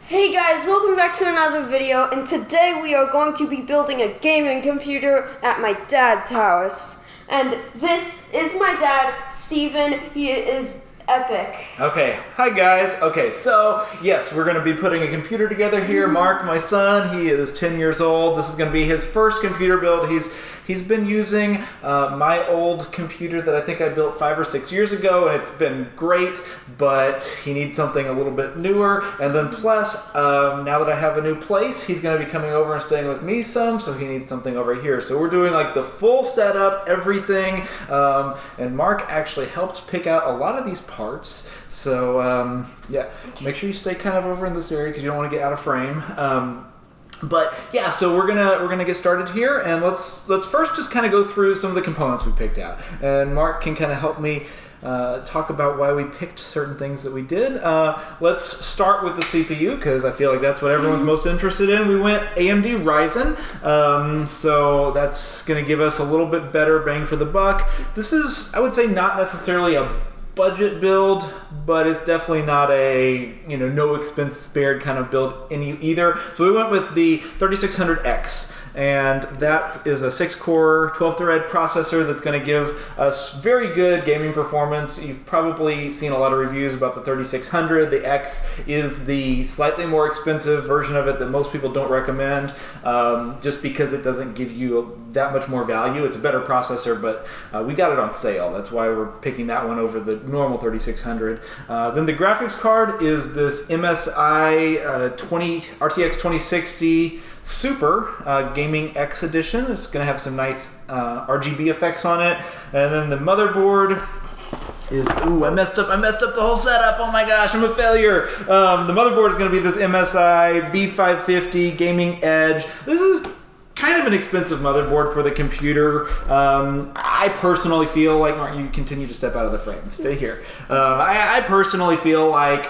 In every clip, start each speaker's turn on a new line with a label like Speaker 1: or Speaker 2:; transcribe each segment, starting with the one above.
Speaker 1: Hey guys, welcome back to another video, and today we are going to be building a gaming computer at my dad's house. And this is my dad, Steven. He is epic.
Speaker 2: Okay, hi guys. Okay, so yes, we're going to be putting a computer together here. Mark, my son, he is 10 years old. This is going to be his first computer build. He's been using my old computer that I think I built 5 or 6 years ago, and it's been great, but he needs something a little bit newer. And then plus, now that I have a new place, he's going to be coming over and staying with me some, so he needs something over here. So we're doing like the full setup, everything, and Mark actually helped pick out a lot of these parts. So yeah, make sure you stay kind of over in this area because you don't want to get out of frame. But yeah, so we're gonna get started here, and let's first just kind of go through some of the components we picked out, and Mark can kind of help me talk about why we picked certain things that we did. Let's start with the CPU because I feel like that's what everyone's most interested in. We went AMD Ryzen, so that's gonna give us a little bit better bang for the buck. This is, I would say, not necessarily a budget build, but it's definitely not a no expense spared kind of build either. So we went with the 3600X, and that is a 6-core 12-thread processor that's going to give us very good gaming performance. You've probably seen a lot of reviews about the 3600. The X is the slightly more expensive version of it that most people don't recommend, just because it doesn't give you that much more value. It's a better processor, but we got it on sale. That's why we're picking that one over the normal 3600. Then the graphics card is this MSI RTX 2060 Super Gaming X Edition. It's going to have some nice RGB effects on it. And then the motherboard is, I messed up the whole setup. Oh my gosh, I'm a failure. The motherboard is going to be this MSI B550 Gaming Edge. This is kind of an expensive motherboard for the computer. I personally feel like, Mark, you continue to step out of the frame and stay here. I personally feel like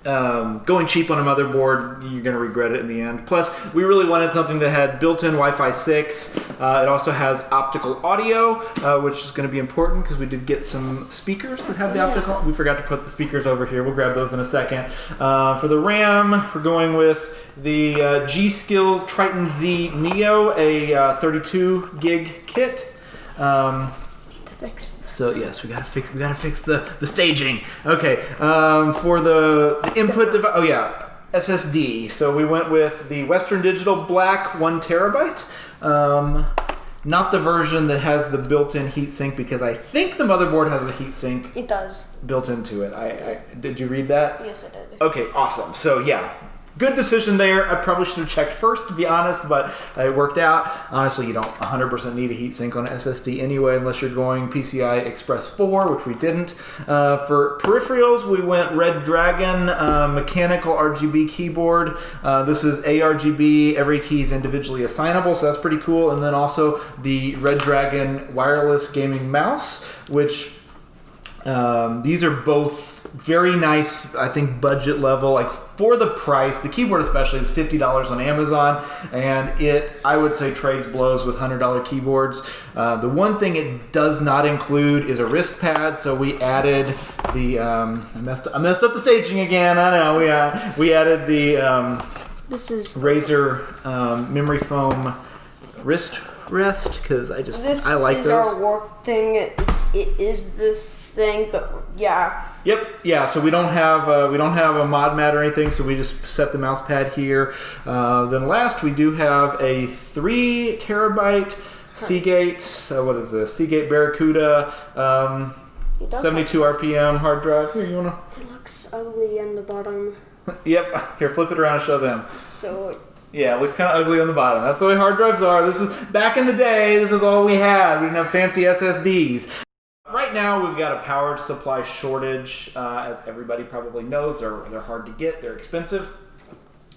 Speaker 2: going cheap on a motherboard, you're going to regret it in the end. Plus, we really wanted something that had built-in Wi-Fi 6. It also has optical audio, which is going to be important because we did get some speakers that have the optical. We forgot to put the speakers over here. We'll grab those in a second. For the RAM, we're going with the G.Skills Triton Z Neo, a 32 gig kit. So yes, we gotta fix the staging. Okay, for the input device, SSD. So we went with the Western Digital Black 1 terabyte. Not the version that has the built-in heatsink, because I think the motherboard has a heatsink.
Speaker 1: It does.
Speaker 2: Built into it. I did you read that?
Speaker 1: Yes, I did.
Speaker 2: Okay, awesome. So yeah. Good decision there. I probably should have checked first, to be honest, but it worked out. Honestly, you don't 100% need a heatsink on an SSD anyway, unless you're going PCI Express 4, which we didn't. For peripherals, we went Red Dragon mechanical RGB keyboard. This is ARGB. Every key is individually assignable, so that's pretty cool. And then also the Red Dragon wireless gaming mouse, which these are both very nice, I think, budget level. Like, for the price, the keyboard especially is $50 on Amazon, and it, I would say, trades blows with $100 keyboards. The one thing it does not include is a wrist pad, so we added the I messed up the staging again. I know. We added the
Speaker 1: This is
Speaker 2: Razer memory foam wrist rest because I like those. This is
Speaker 1: our work thing. It is this thing, but yeah.
Speaker 2: Yep. Yeah. So we don't have a mod mat or anything. So we just set the mouse pad here. Then last we do have a 3 terabyte Seagate. What is this? Seagate Barracuda 72 RPM hard drive. Here, you wanna?
Speaker 1: It looks ugly on the bottom.
Speaker 2: Yep. Here, flip it around and show them.
Speaker 1: So.
Speaker 2: Yeah, it looks kind of ugly on the bottom. That's the way hard drives are. This is back in the day. This is all we had. We didn't have fancy SSDs. Right now, we've got a power supply shortage. As everybody probably knows, they're hard to get. They're expensive.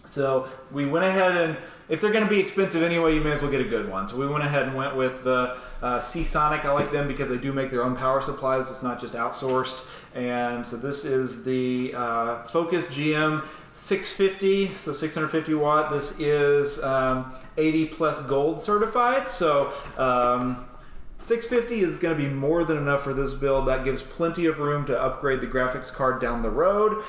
Speaker 2: So we went ahead and, if they're going to be expensive anyway, you may as well get a good one. So we went ahead and went with the Seasonic. I like them because they do make their own power supplies. It's not just outsourced. And so this is the Focus GM 650, so 650 watt. This is 80 plus gold certified. So 650 is going to be more than enough for this build. That gives plenty of room to upgrade the graphics card down the road.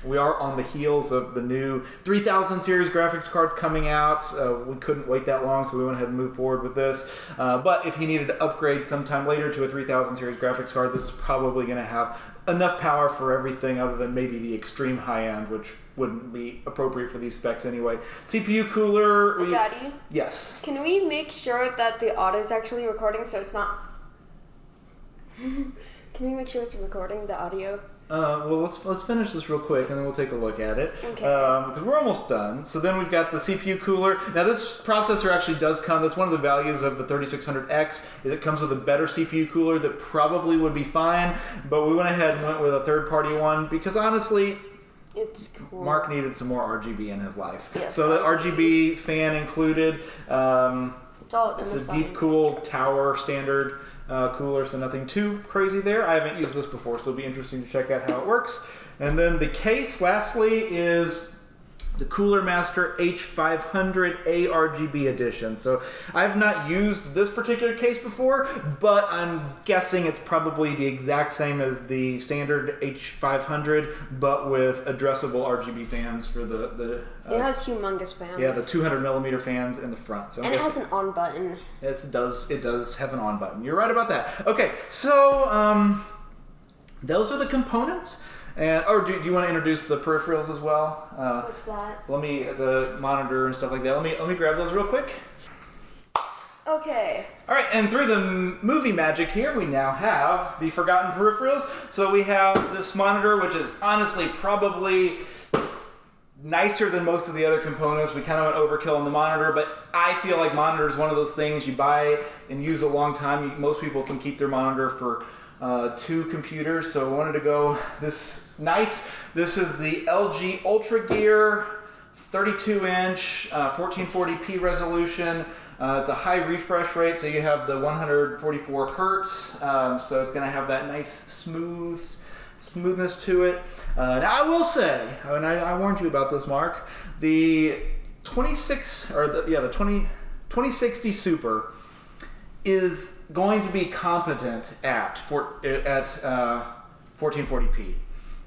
Speaker 2: We are on the heels of the new 3000 series graphics cards coming out. We couldn't wait that long, so we went ahead and moved forward with this. But if you needed to upgrade sometime later to a 3000 series graphics card, this is probably going to have enough power for everything other than maybe the extreme high end, which wouldn't be appropriate for these specs anyway. CPU cooler.
Speaker 1: Daddy?
Speaker 2: Yes.
Speaker 1: Can we make sure that the audio is actually recording so it's not... Can we make sure it's recording the audio?
Speaker 2: Well, let's finish this real quick, and then we'll take a look at it.
Speaker 1: Okay.
Speaker 2: Because we're almost done. So then we've got the CPU cooler. Now this processor actually does come. That's one of the values of the 3600X. Is it comes with a better CPU cooler that probably would be fine, but we went ahead and went with a third-party one because honestly,
Speaker 1: it's cool.
Speaker 2: Mark needed some more RGB in his life.
Speaker 1: Yes,
Speaker 2: so the RGB fan included. It's a deep cool tower standard cooler, so nothing too crazy there. I haven't used this before, so it'll be interesting to check out how it works. And then the case, lastly, is the Cooler Master H500 ARGB edition. So I've not used this particular case before, but I'm guessing it's probably the exact same as the standard H500, but with addressable RGB fans for the
Speaker 1: it has humongous fans.
Speaker 2: Yeah, the 200 millimeter fans in the front. So
Speaker 1: and it has an on button.
Speaker 2: It does have an on button. You're right about that. Okay, so those are the components. And do you want to introduce the peripherals as well?
Speaker 1: What's that?
Speaker 2: The monitor and stuff like that. Let me grab those real quick.
Speaker 1: Okay.
Speaker 2: All right, and through the movie magic here, we now have the forgotten peripherals. So we have this monitor, which is honestly probably nicer than most of the other components. We kind of went overkill on the monitor, but I feel like monitor is one of those things you buy and use a long time. Most people can keep their monitor for 2 computers, so I wanted to go this nice. This is the LG Ultra Gear 32-inch 1440p resolution. It's a high refresh rate, so you have the 144 hertz, so it's going to have that nice smoothness to it. Now I will say, and I warned you about this, Mark, the 2060 Super is going to be competent at 1440p.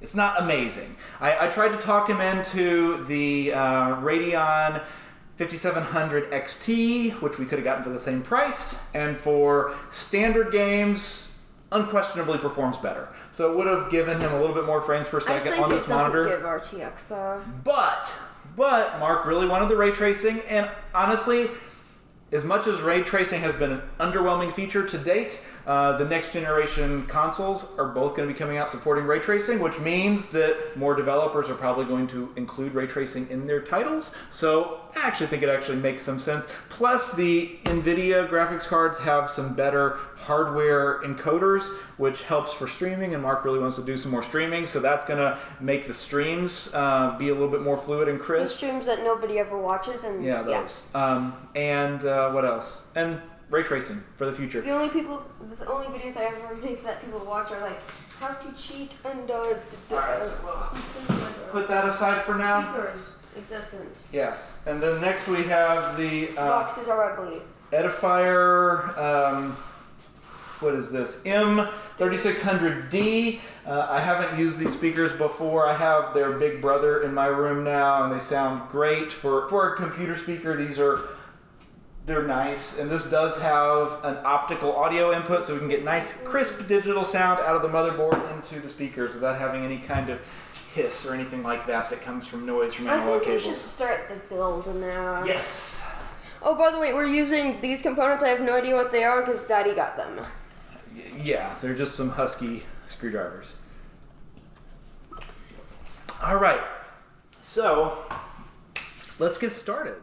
Speaker 2: It's not amazing. I tried to talk him into the Radeon 5700 XT, which we could have gotten for the same price, and for standard games, unquestionably performs better. So it would have given him a little bit more frames per second on this monitor.
Speaker 1: I think it doesn't give RTX though.
Speaker 2: But Mark really wanted the ray tracing, and honestly, as much as ray tracing has been an underwhelming feature to date, the next generation consoles are both going to be coming out supporting ray tracing, which means that more developers are probably going to include ray tracing in their titles. So I actually think it actually makes some sense. Plus, the NVIDIA graphics cards have some better hardware encoders, which helps for streaming, and Mark really wants to do some more streaming, so that's going to make the streams be a little bit more fluid and crisp.
Speaker 1: The streams that nobody ever watches, and
Speaker 2: yeah, those. What else? And ray tracing for the future.
Speaker 1: The only videos I ever make that people watch are like how to cheat and
Speaker 2: put that aside for now.
Speaker 1: Speakers existent.
Speaker 2: Yes, and then next we have the
Speaker 1: boxes are ugly.
Speaker 2: Edifier. What is this? M3600D. I haven't used these speakers before. I have their big brother in my room now, and they sound great for a computer speaker. They're nice, and this does have an optical audio input, so we can get nice, crisp digital sound out of the motherboard into the speakers without having any kind of hiss or anything like that comes from noise from analog cables.
Speaker 1: I think we should start the build now.
Speaker 2: Yes.
Speaker 1: Oh, by the way, we're using these components. I have no idea what they are because Daddy got them.
Speaker 2: Yeah, they're just some Husky screwdrivers. All right, so let's get started.